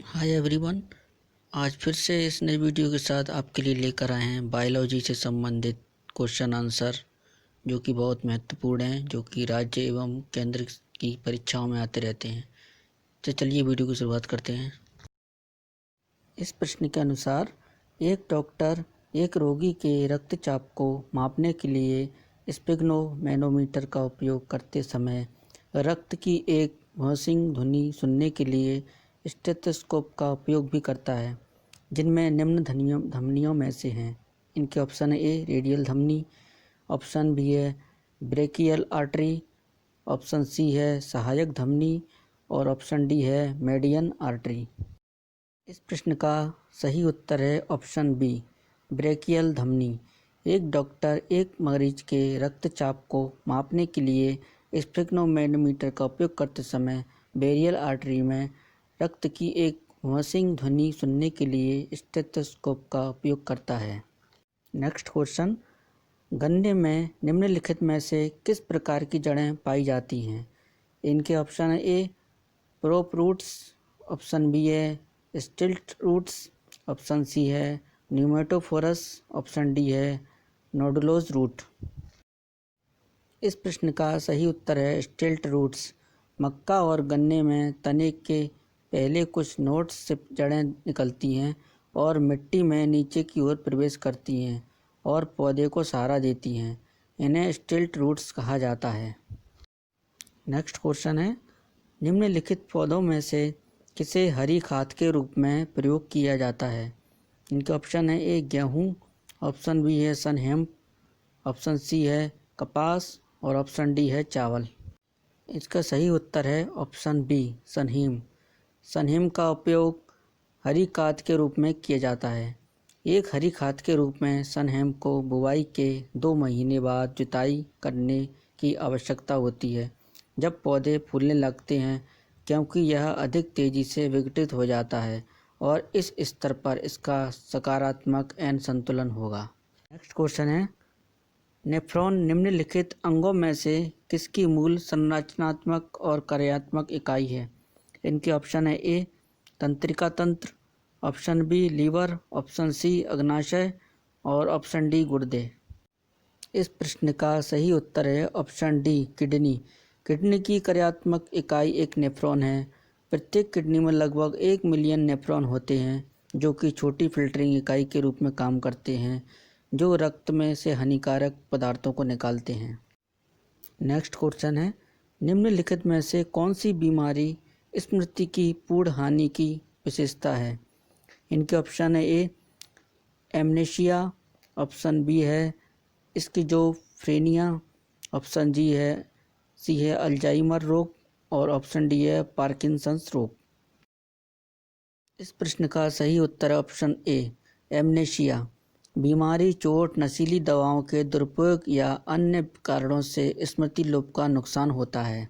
Hi everyone. आज फिर से इस नई वीडियो के साथ आपके लिए लेकर आए हैं बायोलॉजी से संबंधित क्वेश्चन आंसर, जो कि बहुत महत्वपूर्ण हैं, जो कि राज्य एवं केंद्र की परीक्षाओं में आते रहते हैं। तो चलिए वीडियो की शुरुआत करते हैं। इस प्रश्न के अनुसार एक डॉक्टर एक रोगी के रक्तचाप को मापने के लिए स्पिग्नोमेनोमीटर का उपयोग करते समय रक्त की एक वाशिंग ध्वनि सुनने के लिए स्टेथोस्कोप का उपयोग भी करता है, जिनमें निम्न धमनियों में से हैं। इनके ऑप्शन ए रेडियल धमनी, ऑप्शन बी है ब्रेकियल आर्टरी, ऑप्शन सी है सहायक धमनी और ऑप्शन डी है मेडियन आर्टरी। इस प्रश्न का सही उत्तर है ऑप्शन बी ब्रेकियल धमनी। एक डॉक्टर एक मरीज के रक्तचाप को मापने के लिए स्पिग्नोमेनोमीटर का उपयोग करते समय बेरियल आर्टरी में रक्त की एक वाशिंग ध्वनि सुनने के लिए स्टेथोस्कोप का उपयोग करता है। नेक्स्ट क्वेश्चन, गन्ने में निम्नलिखित में से किस प्रकार की जड़ें पाई जाती हैं? इनके ऑप्शन है ए प्रोप रूट्स, ऑप्शन बी है स्टिल्ट रूट्स, ऑप्शन सी है न्यूमेटोफोरस, ऑप्शन डी है नोडुलोज रूट। इस प्रश्न का सही उत्तर है स्टिल्ट रूट्स। मक्का और गन्ने में तने के पहले कुछ नोड्स से जड़ें निकलती हैं और मिट्टी में नीचे की ओर प्रवेश करती हैं और पौधे को सहारा देती हैं। इन्हें स्टिल्ट रूट्स कहा जाता है। नेक्स्ट क्वेश्चन है, निम्नलिखित पौधों में से किसे हरी खाद के रूप में प्रयोग किया जाता है? इनके ऑप्शन है ए गेहूँ, ऑप्शन बी है सनहेम्प, ऑप्शन सी है कपास और ऑप्शन डी है चावल। इसका सही उत्तर है ऑप्शन बी सनहीम। सनहीम का उपयोग हरी खाद के रूप में किया जाता है। एक हरी खाद के रूप में सनहेम को बुवाई के 2 महीने बाद जुताई करने की आवश्यकता होती है, जब पौधे फूलने लगते हैं, क्योंकि यह अधिक तेज़ी से विघटित हो जाता है और इस स्तर पर इसका सकारात्मक एन संतुलन होगा। नेक्स्ट क्वेश्चन है, नेफ्रॉन निम्नलिखित अंगों में से किसकी मूल संरचनात्मक और कार्यात्मक इकाई है? इनके ऑप्शन है ए तंत्रिका तंत्र, option B liver, option C अग्नाशय और ऑप्शन डी गुर्दे। इस प्रश्न का सही उत्तर है ऑप्शन डी किडनी। किडनी की कार्यात्मक इकाई एक नेफ्रॉन है। प्रत्येक किडनी में लगभग 1 मिलियन नेफ्रॉन होते हैं, जो कि छोटी फिल्टरिंग इकाई के रूप में काम करते हैं, जो रक्त में से हानिकारक पदार्थों को निकालते हैं। नेक्स्ट क्वेश्चन है, निम्नलिखित में से कौन सी बीमारी स्मृति की पूर्ण हानि की विशेषता है? इनके ऑप्शन है ए एमनेशिया, ऑप्शन बी है स्किज़ोफ्रेनिया, ऑप्शन सी है अल्जाइमर रोग और ऑप्शन डी है पार्किंसंस रोग। इस प्रश्न का सही उत्तर है ऑप्शन ए एमनेशिया। बीमारी चोट, नशीली दवाओं के दुरुपयोग या अन्य कारणों से स्मृति लोप का नुकसान होता है।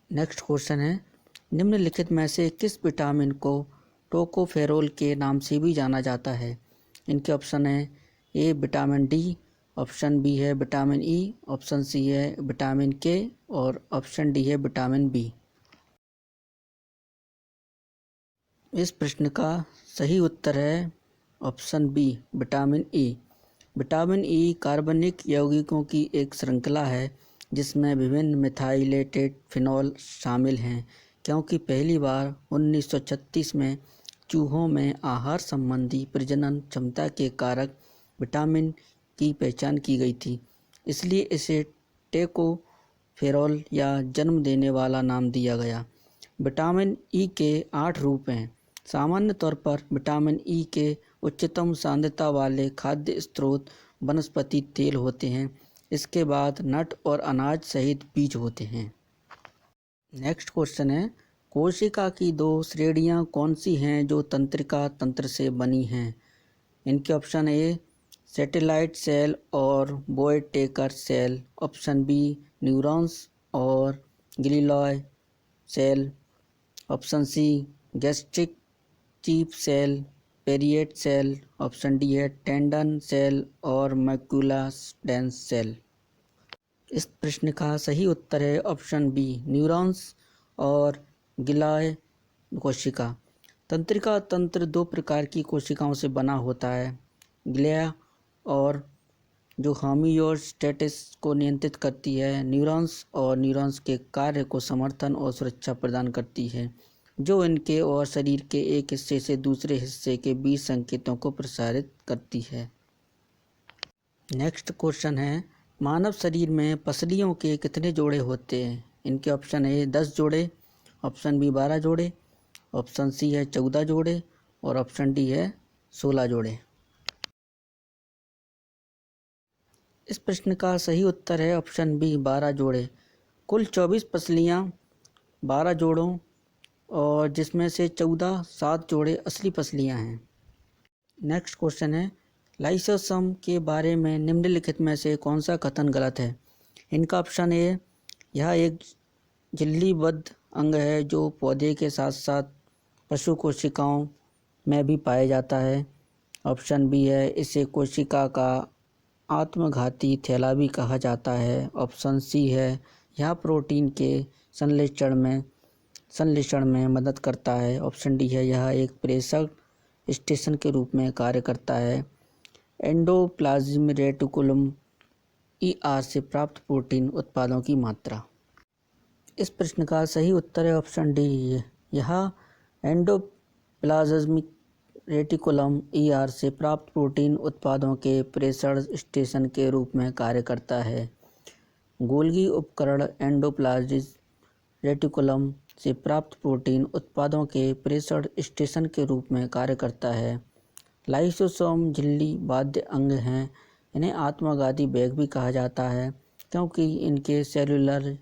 नेक्स्ट क्वेश्चन है, निम्नलिखित में से किस विटामिन को टोकोफेरोल के नाम से भी जाना जाता है? इनके ऑप्शन है A vitamin D, option B है विटामिन ई, ऑप्शन सी है विटामिन के और ऑप्शन डी है विटामिन बी। इस प्रश्न का सही उत्तर है option B vitamin E. Vitamin E कार्बनिक यौगिकों की एक श्रृंखला है, जिसमें विभिन्न मिथाइलेटेड फिनॉल शामिल हैं, क्योंकि पहली बार 1936 में चूहों में आहार संबंधी प्रजनन क्षमता के कारक विटामिन की पहचान की गई थी, इसलिए इसे टोकोफेरोल या जन्म देने वाला नाम दिया गया। विटामिन ई के 8 रूप हैं। सामान्य तौर पर विटामिन ई के उच्चतम सांद्रता वाले खाद्य स्रोत वनस्पति तेल होते हैं। इसके बाद नट और अनाज सहित बीज होते हैं। नेक्स्ट क्वेश्चन है, कोशिका की 2 श्रेणियां कौन सी हैं जो तंत्रिका तंत्र से बनी हैं? इनके ऑप्शन ए सैटेलाइट सेल और बॉयड टेकर सेल, ऑप्शन बी न्यूरॉन्स और glial cell, option C gastric chief cell, parietal cell, option D है टेंडन सेल और मैक्यूला डेंस सेल। इस प्रश्न का सही उत्तर है ऑप्शन बी न्यूरॉन्स और ग्लियाल कोशिका। तंत्रिका तंत्र दो प्रकार की कोशिकाओं से बना होता है, ग्लिया और जो होमियोस्टेसिस को नियंत्रित करती है, न्यूरॉन्स और न्यूरॉन्स के कार्य को समर्थन और सुरक्षा प्रदान करती है, जो इनके और शरीर के एक हिस्से से दूसरे हिस्से के बीच संकेतों को प्रसारित करती है। नेक्स्ट क्वेश्चन है, मानव शरीर में पसलियों के कितने जोड़े होते हैं? इनके ऑप्शन है 10 जोड़े, ऑप्शन बी 12 जोड़े, ऑप्शन सी है 14 जोड़े और ऑप्शन डी है 16 जोड़े। इस प्रश्न का सही उत्तर है ऑप्शन बी 12 जोड़े। कुल 24 पसलियाँ 12 जोड़ों और जिसमें से 7 जोड़े असली पसलियाँ हैं। नेक्स्ट क्वेश्चन है, लाइसोसोम के बारे में निम्नलिखित में से कौन सा कथन गलत है? इनका ऑप्शन ए, यह एक झिल्लीबद्ध अंग है जो पौधे के साथ साथ पशु कोशिकाओं में भी पाया जाता है। ऑप्शन बी है, इसे कोशिका का आत्मघाती थैला भी कहा जाता है। ऑप्शन सी है, यह प्रोटीन के संश्लेषण में मदद करता है। ऑप्शन डी है, यह एक प्रेषक स्टेशन के रूप में कार्य करता है। एंडोप्लाज्म रेटिकुलम ER से प्राप्त प्रोटीन उत्पादों की मात्रा। इस प्रश्न का सही उत्तर है ऑप्शन डी, यह एंडोप्लाज्मिक रेटिकुलम ER से प्राप्त प्रोटीन उत्पादों के प्रेषण स्टेशन के रूप में कार्य करता है। गोल्गी उपकरण एंडोप्लाज्मिक रेटिकुलम से प्राप्त प्रोटीन उत्पादों के प्रेषण स्टेशन के रूप में कार्य करता है। लाइसोसोम झिल्ली बाध्य अंग हैं। इन्हें आत्मघाती बैग भी कहा जाता है क्योंकि इनके सेलुलर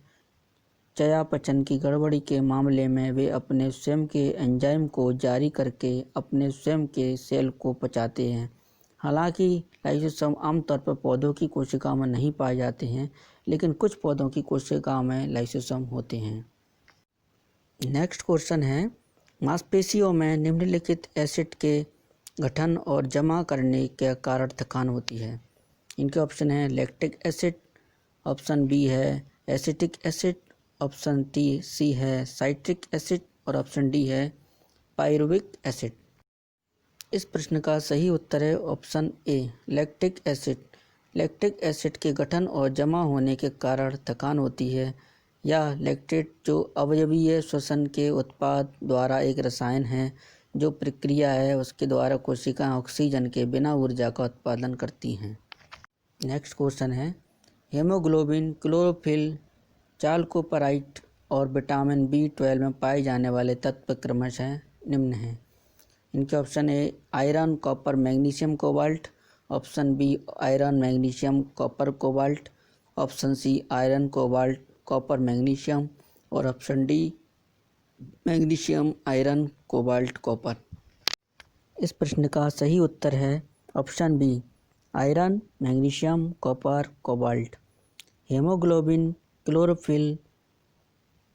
चयापचय की गड़बड़ी के मामले में वे अपने स्वयं के एंजाइम को जारी करके अपने स्वयं के सेल को पचाते हैं। हालांकि लाइसोसोम आमतौर पर पौधों की कोशिकाओं में नहीं पाए जाते हैं, लेकिन कुछ पौधों की कोशिकाओं में लाइसोसोम होते हैं। नेक्स्ट क्वेश्चन है, मांसपेशियों में निम्नलिखित एसिड के गठन और जमा करने के कारण थकान होती है। इनके ऑप्शन है लैक्टिक एसिड, ऑप्शन बी है एसिटिक एसिड, ऑप्शन सी है साइट्रिक एसिड और ऑप्शन डी है पायरुविक एसिड। इस प्रश्न का सही उत्तर है option A, lactic acid. Lactic acid के गठन और जमा होने के कारण थकान होती है। यह लैक्टेट जो अवयवीय श्वसन के उत्पाद द्वारा एक रसायन है जो प्रक्रिया है उसके द्वारा कोशिकाएं ऑक्सीजन के बिना ऊर्जा का उत्पादन करती हैं। नेक्स्ट क्वेश्चन है, हेमोग्लोबिन, क्लोरोफिल, चाल्कोपराइट और विटामिन B12 में पाए जाने वाले तत्व क्रमशः निम्न हैं। इनके option A, iron, copper, magnesium, cobalt, option B iron, magnesium, copper, cobalt, option C iron, cobalt, copper, magnesium और option D magnesium, iron, cobalt, copper. इस प्रश्न का सही उत्तर है option B, iron, magnesium, copper, cobalt. Haemoglobin, chlorophyll,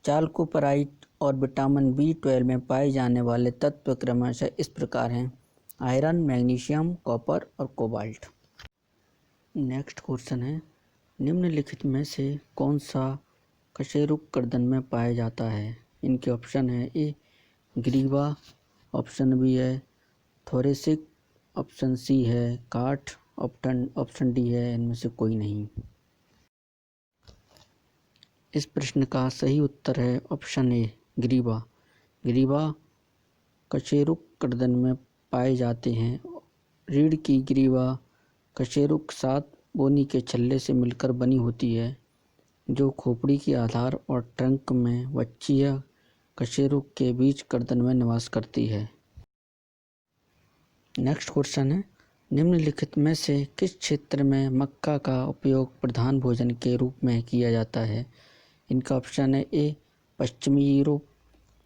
chalcopyrite और vitamin B12 में पाए जाने वाले तत्व क्रमशः इस प्रकार हैं, आयरन, मैग्नीशियम, कॉपर और कोबाल्ट। नेक्स्ट क्वेश्चन है, निम्नलिखित में से कौन सा कशेरुक गर्दन में पाया जाता है? इनके ऑप्शन है ए, ग्रीवा, ऑप्शन बी है थोरेसिक, ऑप्शन सी है काठ, ऑप्शन डी है इनमें से कोई नहीं। इस प्रश्न का सही उत्तर है ऑप्शन ए, ग्रीवा। ग्रीवा कशेरुक गर्दन में पाए जाते हैं। रीढ़ की ग्रीवा कशेरुक 7 बोनी के छल्ले से मिलकर बनी होती है जो खोपड़ी के आधार और ट्रंक में वक्षीय कशेरुक के बीच गर्दन में निवास करती है। नेक्स्ट क्वेश्चन है, निम्नलिखित में से किस क्षेत्र में मक्का का उपयोग प्रधान भोजन के रूप में किया जाता है? इनका ऑप्शन है ए, पश्चिमी यूरोप,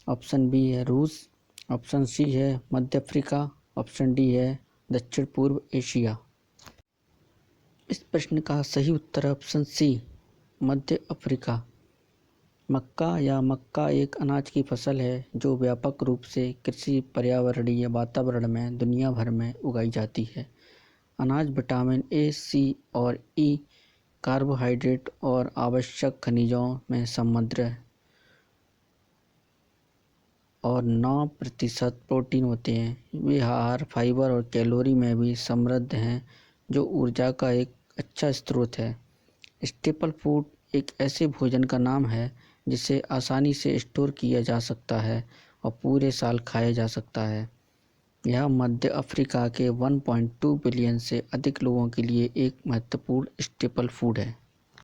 ऑप्शन बी है रूस, ऑप्शन सी है मध्य अफ्रीका, ऑप्शन डी है दक्षिण पूर्व एशिया। इस प्रश्न का सही उत्तर है ऑप्शन सी, मध्य अफ्रीका। मक्का या मक्का एक अनाज की फसल है जो व्यापक रूप से कृषि पर्यावरणीय वातावरण में दुनिया भर में उगाई जाती है। अनाज विटामिन ए, सी और ई, कार्बोहाइड्रेट और आवश्यक खनिजों में समृद्ध है। और 9% प्रोटीन होते हैं। वे आहार, फाइबर और कैलोरी में भी समृद्ध हैं, जो ऊर्जा का एक अच्छा स्रोत है। स्टेपल फूड एक ऐसे भोजन का नाम है जिसे आसानी से स्टोर किया जा सकता है और पूरे साल खाया जा सकता है। यह मध्य अफ्रीका के 1.2 बिलियन से अधिक लोगों के लिए एक महत्वपूर्ण स्टेपल फूड है।